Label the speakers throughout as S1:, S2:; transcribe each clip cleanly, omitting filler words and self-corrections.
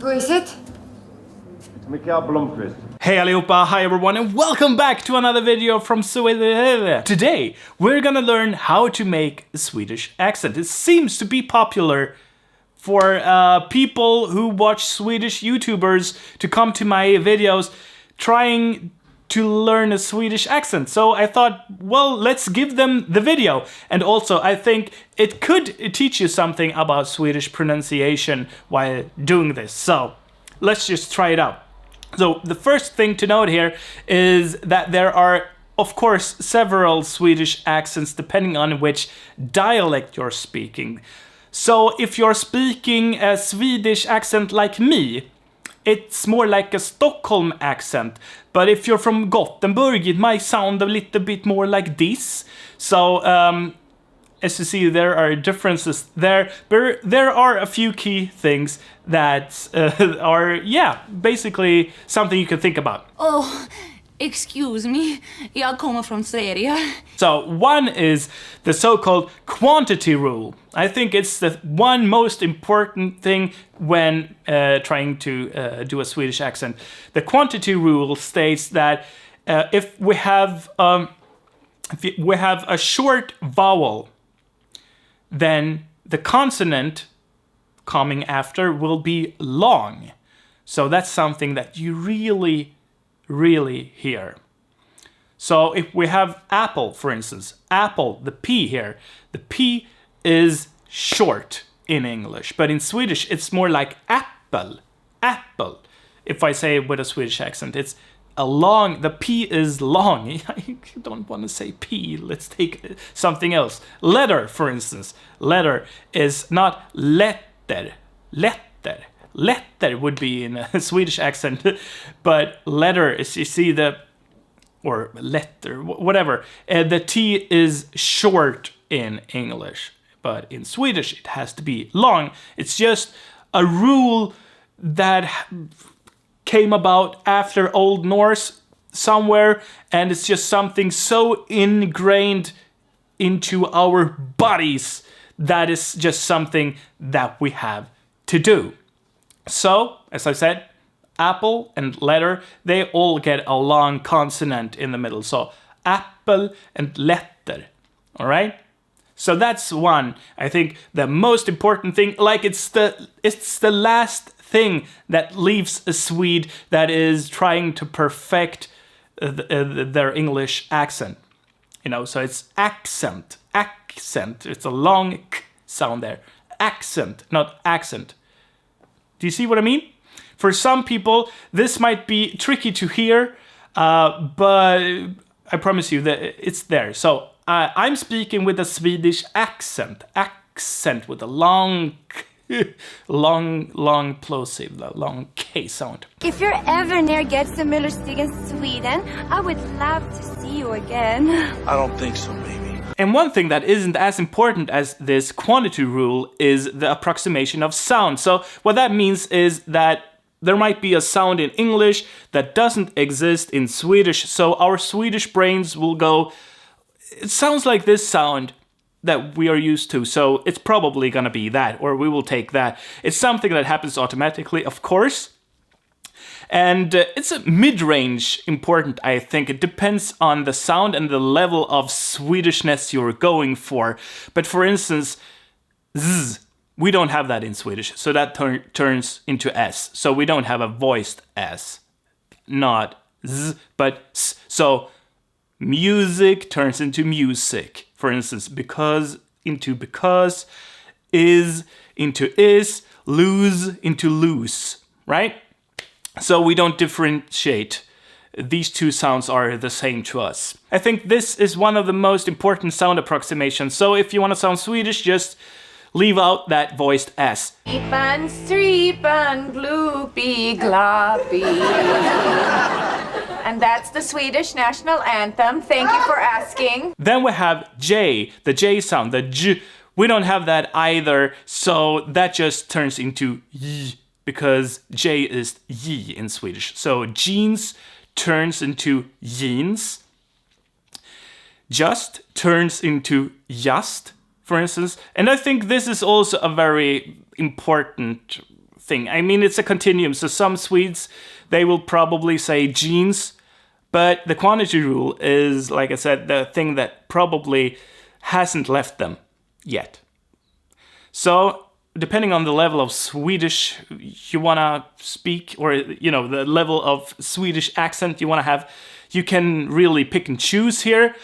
S1: Who is it?
S2: Hey allihopa, hi everyone, and welcome back to another video from Sweden. Today, we're gonna learn how to make a Swedish accent. It seems to be popular for people who watch Swedish YouTubers to come to my videos trying to learn a Swedish accent. So I thought, well, let's give them the video. And also, I think it could teach you something about Swedish pronunciation while doing this. So let's just try it out. So the first thing to note here is that there are, of course, several Swedish accents depending on which dialect you're speaking. So if you're speaking a Swedish accent like me, it's more like a Stockholm accent. But if you're from Gothenburg, it might sound a little bit more like this. So as you see, there are differences there. But there are a few key things that are, basically something you can think about.
S3: Oh, excuse me. Jag kommer från Sverige.
S2: So one is the so-called quantity rule. I think it's the one most important thing when trying to do a Swedish accent. The quantity rule states that if we have a short vowel, then the consonant coming after will be long. So that's something that you really hear. So if we have apple, for instance, apple, the P here, the P is short in English, but in Swedish it's more like apple, apple. If I say it with a Swedish accent, it's a long, the P is long. I don't want to say P, let's take something else. Letter, for instance, letter is not letter, letter. Letter would be in a Swedish accent, but letter is, you see the, or letter, whatever. The T is short in English, but in Swedish it has to be long. It's just a rule that came about after Old Norse somewhere, and it's just something so ingrained into our bodies that is just something that we have to do. So, as I said, apple and letter, they all get a long consonant in the middle. So, apple and letter, all right? So that's one, I think, the most important thing. Like it's the last thing that leaves a Swede that is trying to perfect their English accent. You know, so it's accent, accent. It's a long k sound there. Accent, not accent. Do you see what I mean? For some people, this might be tricky to hear, but I promise you that it's there. So I'm speaking with a Swedish accent. Accent with a long, long plosive, long K sound.
S1: If you're ever near Getsemüllerstig in Sweden, I would love to see you again.
S4: I don't think so, maybe.
S2: And one thing that isn't as important as this quantity rule is the approximation of sound. So what that means is that there might be a sound in English that doesn't exist in Swedish. So our Swedish brains will go, it sounds like this sound that we are used to, so it's probably gonna be that, or we will take that. It's something that happens automatically, of course. And it's a mid-range important, I think. It depends on the sound and the level of Swedishness you're going for. But for instance, z, we don't have that in Swedish, so that turns into S. So we don't have a voiced S. Not z, but s. So music turns into music. For instance, because into because, is into is, lose into loose, right? So we don't differentiate. These two sounds are the same to us. I think this is one of the most important sound approximations. So if you want to sound Swedish, just leave out that voiced S.
S3: Streepan, streepan, gloopy, gloppy. And that's the Swedish national anthem. Thank you for asking.
S2: Then we have J, the J sound, the J. We don't have that either, so that just turns into Y, because J is Y in Swedish. So jeans turns into jeans. Just turns into just, for instance. And I think this is also a very important thing. I mean, it's a continuum. So some Swedes, they will probably say jeans, but the quantity rule is, like I said, the thing that probably hasn't left them yet. So depending on the level of Swedish you want to speak, or the level of Swedish accent you want to have, you can really pick and choose here.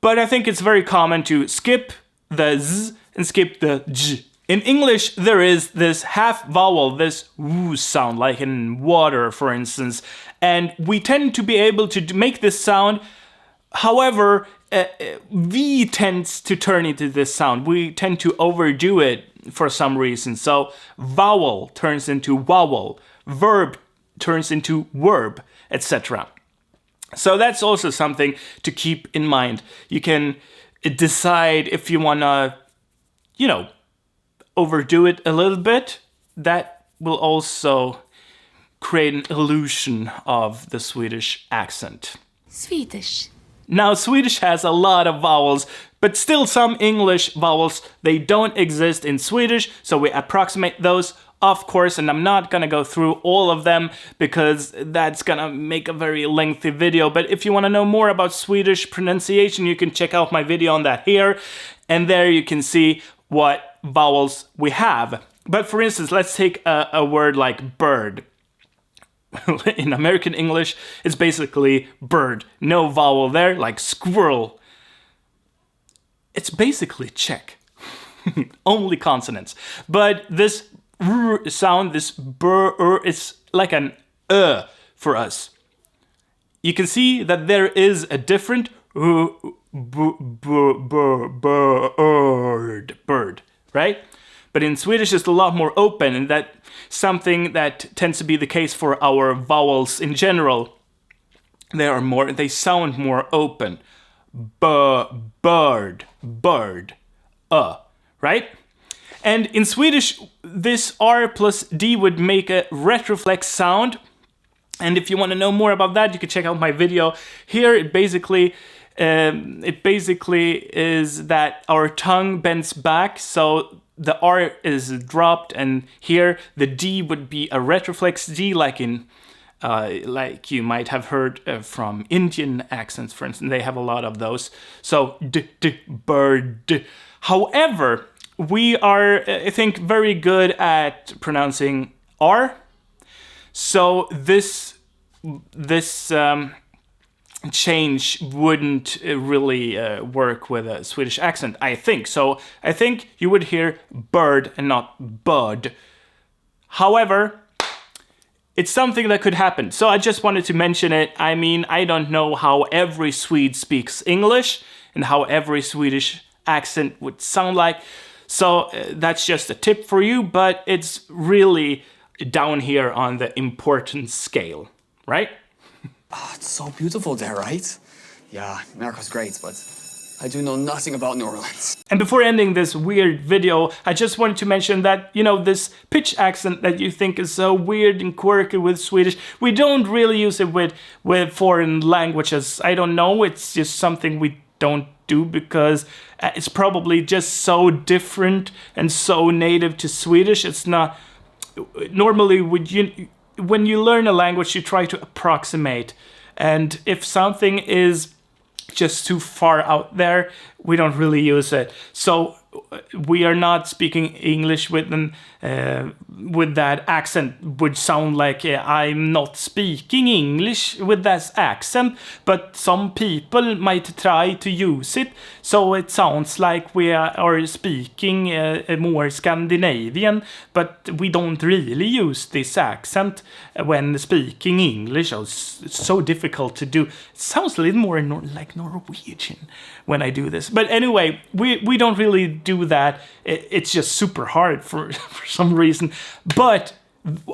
S2: But I think it's very common to skip the z and skip the j. In English, there is this half vowel, this w sound, like in water, for instance, and we tend to be able to make this sound. However, V tends to turn into this sound. We tend to overdo it for some reason. So vowel turns into vowel, verb turns into verb, etc. So that's also something to keep in mind. You can decide if you want to, overdo it a little bit. That will also create an illusion of the Swedish accent.
S3: Swedish.
S2: Now, Swedish has a lot of vowels, but still some English vowels, they don't exist in Swedish, so we approximate those, of course, and I'm not gonna go through all of them because that's gonna make a very lengthy video, but if you wanna know more about Swedish pronunciation, you can check out my video on that here, and there you can see what vowels we have. But for instance, let's take a word like bird. In American English, it's basically bird. No vowel there, like squirrel. It's basically Czech. Only consonants. But this r sound, this brr, it's like an for us. You can see that there is a different bird, right? But in Swedish, it's a lot more open, and that's something that tends to be the case for our vowels in general. They sound more open. Bird, right? And in Swedish, this R plus D would make a retroflex sound. And if you want to know more about that, you can check out my video here. It basically is that our tongue bends back, so the R is dropped, and here the D would be a retroflex D, like like you might have heard from Indian accents, for instance. They have a lot of those. So bird. However, we are, I think, very good at pronouncing R. So this change wouldn't really work with a Swedish accent, I think. So I think you would hear bird and not bird. However, it's something that could happen. So I just wanted to mention it. I mean, I don't know how every Swede speaks English and how every Swedish accent would sound like. So that's just a tip for you, but it's really down here on the importance scale, right?
S4: Oh, it's so beautiful there, right? Yeah, America's great, but I do know nothing about New Orleans.
S2: And before ending this weird video, I just wanted to mention that, this pitch accent that you think is so weird and quirky with Swedish, we don't really use it with foreign languages. I don't know, it's just something we don't do because it's probably just so different and so native to Swedish. It's not... Normally, when you learn a language, you try to approximate. And if something is just too far out there, we don't really use it. So we are not speaking English with that accent would sound like I'm not speaking English with that accent, but some people might try to use it, so it sounds like we are speaking more Scandinavian, but we don't really use this accent when speaking English. Oh, it's so difficult to do. It sounds a little more like Norwegian when I do this. But anyway, we don't really do that. It's just super hard for some reason. But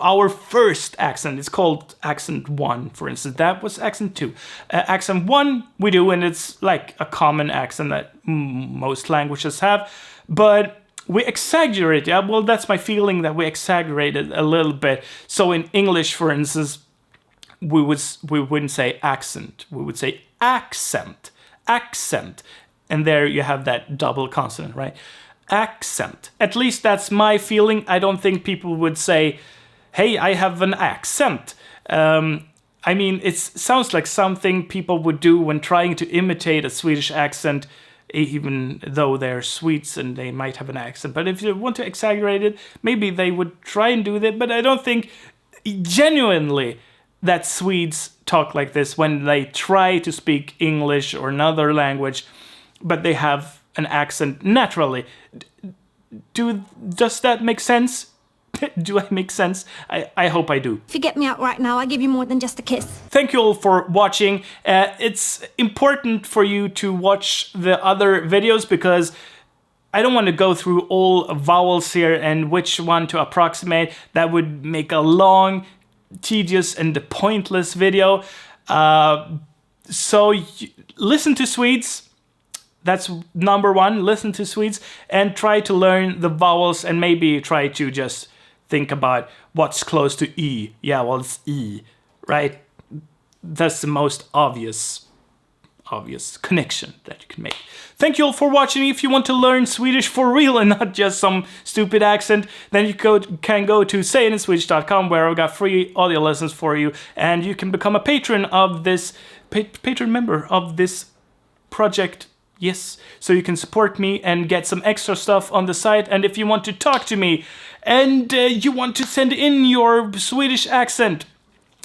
S2: our first accent is called accent 1, for instance. That was accent 2. Accent 1 we do, and it's like a common accent that most languages have. But we exaggerate. Yeah, well, that's my feeling, that we exaggerate it a little bit. So in English, for instance, we wouldn't say accent. We would say accent. Accent. And there you have that double consonant, right? accent. At least that's my feeling. I don't think people would say, hey, I have an accent. I mean, it sounds like something people would do when trying to imitate a Swedish accent, even though they're Swedes and they might have an accent. But if you want to exaggerate it, maybe they would try and do that. But I don't think genuinely that Swedes talk like this when they try to speak English or another language, but they have an accent naturally. Does that make sense? Do I make sense? I hope I do.
S5: If you get me out right now, I'll give you more than just a kiss.
S2: Thank you all for watching. It's important for you to watch the other videos because I don't want to go through all vowels here and which one to approximate. That would make a long, tedious, and pointless video. So listen to Swedes. That's number one. Listen to Swedes and try to learn the vowels and maybe try to just think about what's close to E. Yeah, well, it's E, right? That's the most obvious connection that you can make. Thank you all for watching. If you want to learn Swedish for real and not just some stupid accent, then you can go to sayinswedish.com where I've got free audio lessons for you, and you can become a patron of this, patron member of this project. Yes, so you can support me and get some extra stuff on the site. And if you want to talk to me and you want to send in your Swedish accent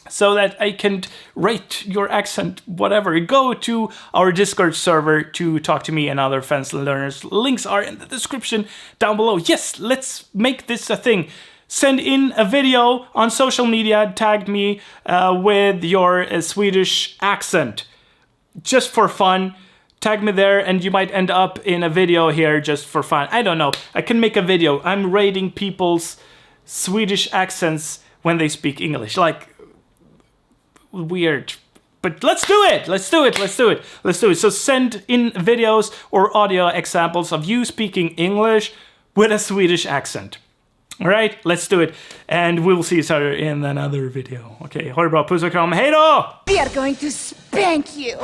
S2: so that I can rate your accent, whatever, go to our Discord server to talk to me and other fans and learners. Links are in the description down below. Yes, let's make this a thing. Send in a video on social media, tag me with your Swedish accent, just for fun. Tag me there and you might end up in a video here just for fun. I don't know. I can make a video. I'm rating people's Swedish accents when they speak English. Like, weird. But let's do it. Let's do it. Let's do it. Let's do it. So send in videos or audio examples of you speaking English with a Swedish accent. All right, let's do it. And we'll see each other in another video. Okay, ha det bra. Puss och kram. Hej då!
S1: We are going to spank you.